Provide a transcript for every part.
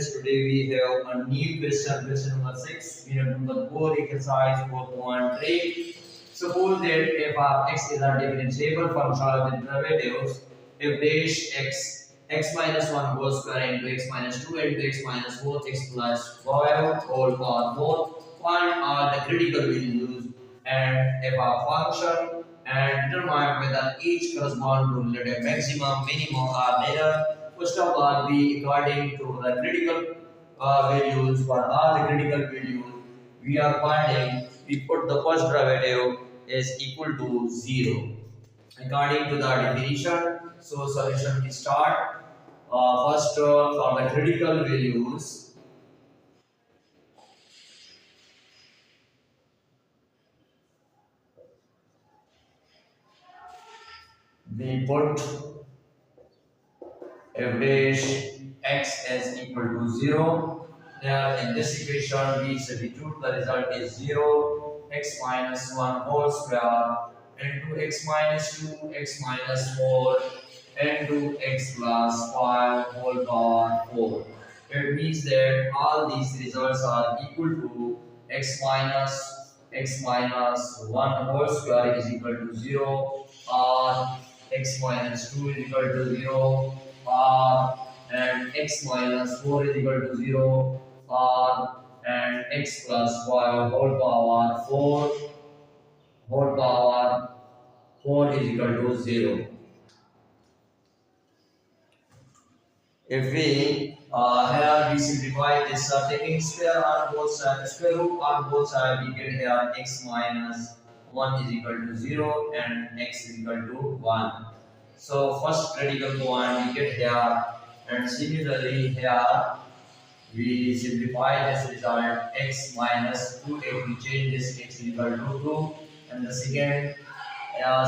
students, today we have a new question, question number 6. We have number 4 exercise 4.3. Suppose that f of x is a differentiable function with derivatives f dash x minus 1 whole square into x minus 2 into x minus 4 x plus 5 whole power 4. Find all the critical values and f of function and determine whether each corresponds to relative maximum, minimum or neither. First of all, we according to the critical values for all the critical values we are finding, we put the first derivative is equal to 0. According to the definition, so solution we start. First, for the critical values, we put f dash x is equal to 0. There in this equation we substitute, the result is 0, x minus 1 whole square into x minus 2, x minus 4 into x plus 5 whole power 4. It means that all these results are equal to x minus 1 whole square is equal to 0 or x minus 2 is equal to 0 or and x minus 4 is equal to 0 or and x plus 5 whole power 4 is equal to 0. If we here we simplify this, taking square on both sides, square root on both sides, we get here x minus 1 is equal to 0 and x is equal to 1. So first critical point we get here, and similarly here we simplify this result x minus 2 we change this x is equal to 2, and the second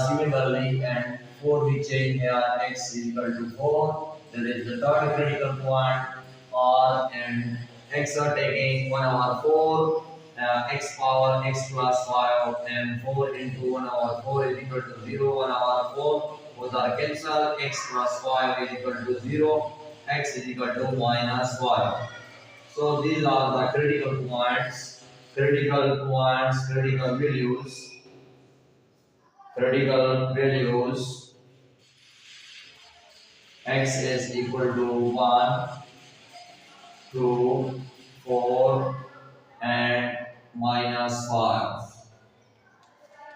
similarly and 4 we change here x is equal to 4. That is the third critical point, or and x are taking 1 over 4, x power x plus 5 and 4 into 1 over 4 is equal to 0, 1 over 4 both are cancelled, x plus 5 is equal to 0, x is equal to minus 5. So these are the critical points, critical values. X is equal to 1, 2, 4 and minus 5.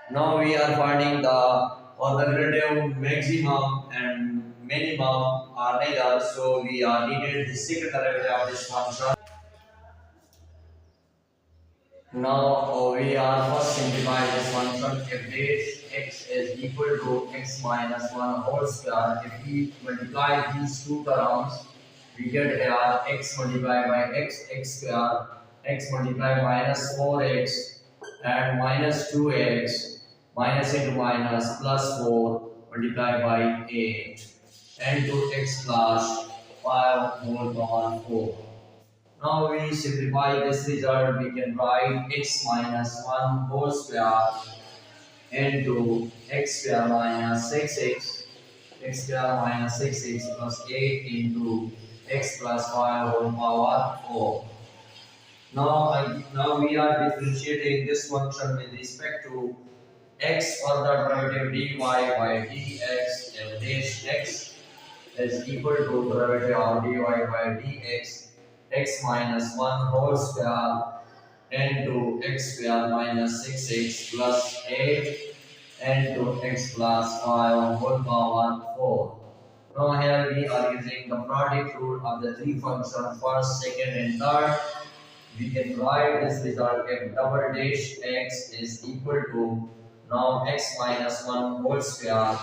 Now we are finding the relative maximum and minimum are neither, so we are needed the second derivative of this function. Now we are first simplify this function. If this x is equal to x minus 1 whole square, if we multiply these two terms, we get here x multiplied by x square, x multiplied minus 4x and minus 2x, minus into minus plus 4 multiplied by 8 and to x plus 5 whole power 4. Now we simplify this result, we can write x minus 1 whole square into x square minus 6x, x square minus 6x plus 8 into x plus 5 whole power 4. Now we are differentiating this function with respect to x, for the derivative dy by dx f dash x is equal to derivative of dy by dx x minus 1 whole square into x square minus 6x plus 8 into x plus 5 whole power 4. Now here we are using the product rule of the three functions first, second and third. We can write this result if double dash x is equal to now x minus 1 whole square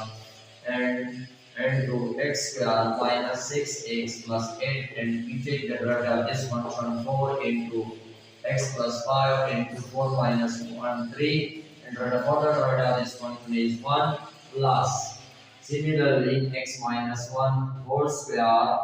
and to x square minus 6x plus 8, and we take the derivative of this function 4 into x plus 5 into 4 minus 1 3, and the derivative of this function is 1 plus similarly x minus 1 whole square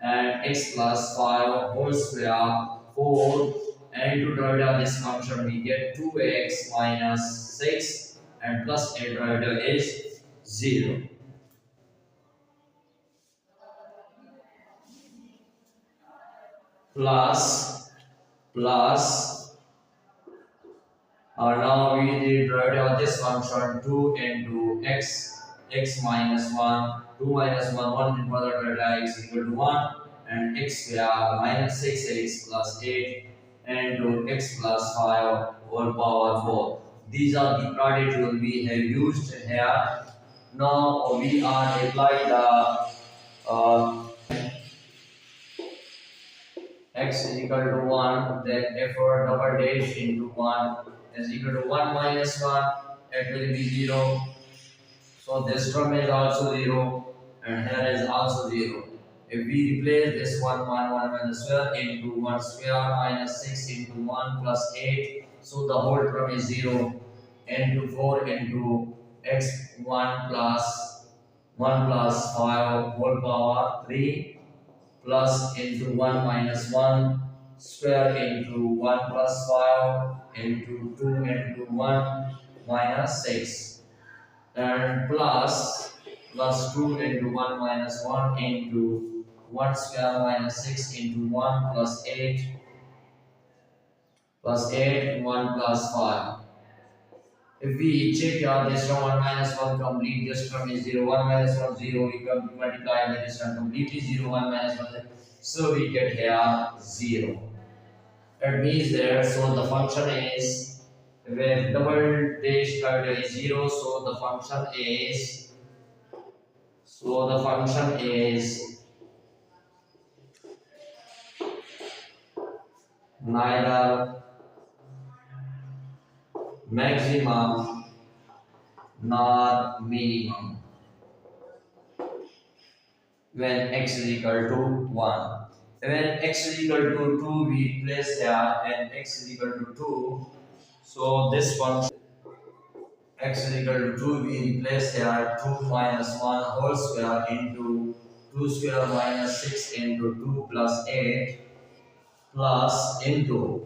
and x plus 5 whole square 4, and to derivative of this function we get 2x minus 6 and plus 8 derivative is 0. plus plus now we did derivative of this function 2 into x minus 1, 2 minus 1, 1 into the derivative x equal to 1, and x square minus 6x plus 8 into x plus 5 whole power 4. These are the product rule we have used here. Now we are apply the x is equal to 1, then therefore double dash into 1 is equal to 1 minus 1, it will be 0. So this term is also 0 and here is also 0. If we replace this 1 minus square into 1 square minus 6 into 1 plus 8, so the whole term is 0 into 4 into x 1 plus 5 whole power 3 plus into 1 minus 1 square into 1 plus 5 into 2 into 1 minus 6 and plus 2 into 1 minus 1 into 1 square minus 6 into 1 plus 8 1 plus 5. If we check this term 1 minus 1 complete, this term is 0, 1 minus 1 0, we can multiply by this term completely 0, 1 minus 1, so we get here 0. That means there, so the function is, when double dash factor is 0, so the function is neither maximum nor minimum when x is equal to 1. When x is equal to 2, we place here, and x is equal to 2, so this function x is equal to 2, we replace here 2 minus 1 whole square into 2 square minus 6 into 2 plus 8 plus into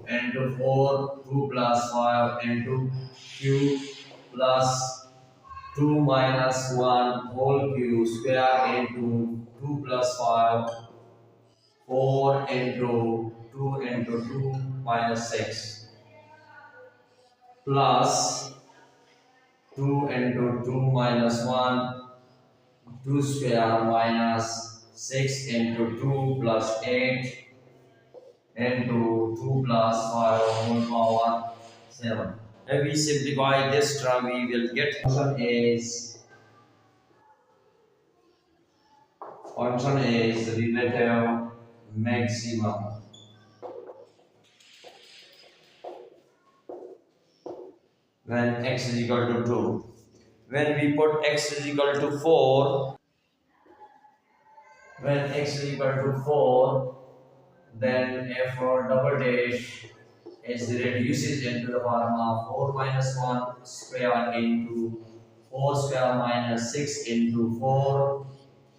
4 2 plus 5 into q plus 2 minus 1 whole cube square into 2 plus 5 4 into 2 into 2 minus 6 plus 2 into 2 minus 1 2 square minus 6 into 2 plus 8 into 2 plus 5 whole power 7. If we simplify this term, we will get function is relative maximum when x is equal to 2. When we put x is equal to 4, when x is equal to 4, then f4 double dash is reduces into the form of 4 minus 1 square into 4 square minus 6 into 4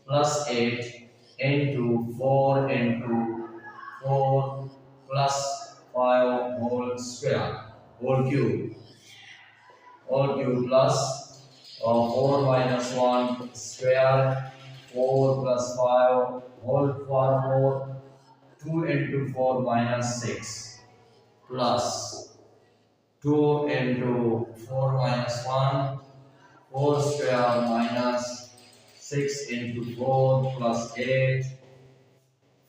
plus 8 into 4 into 4 plus 5 whole cube plus 4 minus 1 square 4 plus 5 whole power 4 2 into 4 minus 6 plus 2 into 4 minus 1 4 square minus 6 into 4 plus 8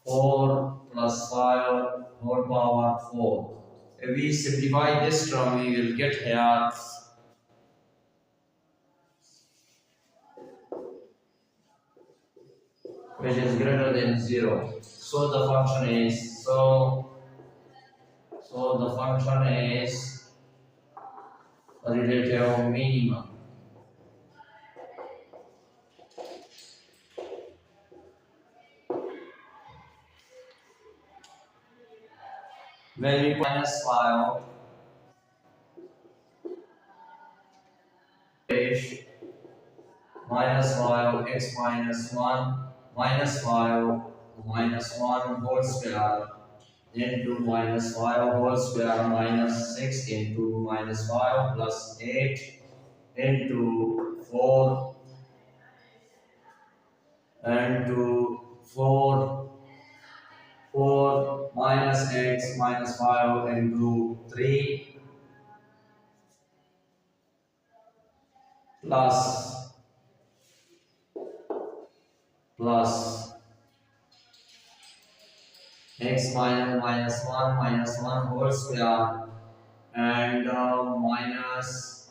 4 plus 5 whole power 4. If we simplify this term, we will get here which is greater than 0. So the function is relative minimum. When we minus 5 minus 5 x minus 1 minus 5 minus 1 whole square into minus 5 whole square minus 6 into minus 5 plus 8 into 4 into 4 4 minus x minus 5 into 3 plus x minus 1 whole square and minus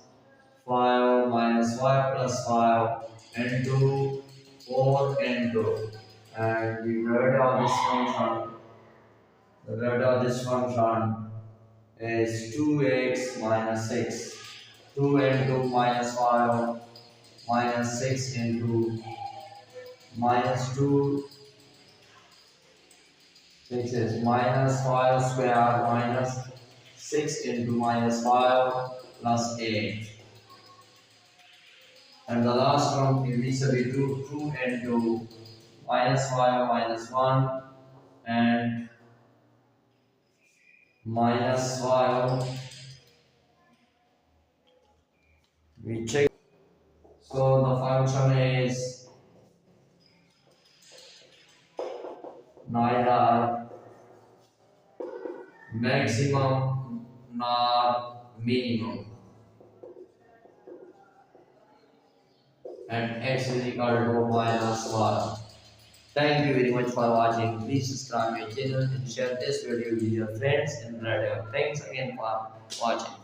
5 minus 5 plus 5 into 4 into and we write out this function. The value of this function is 2x minus 6. 2 into minus 5 minus 6 into minus 2. 6 is minus 5 square minus 6 into minus 5 plus 8. And the last one is 2 into minus 5 minus 1 and minus 5. We check. So the function is neither maximum nor minimum and x is equal to minus 1. Thank you very much for watching. Please subscribe my channel and share this video with your friends and relatives. Thanks again for watching.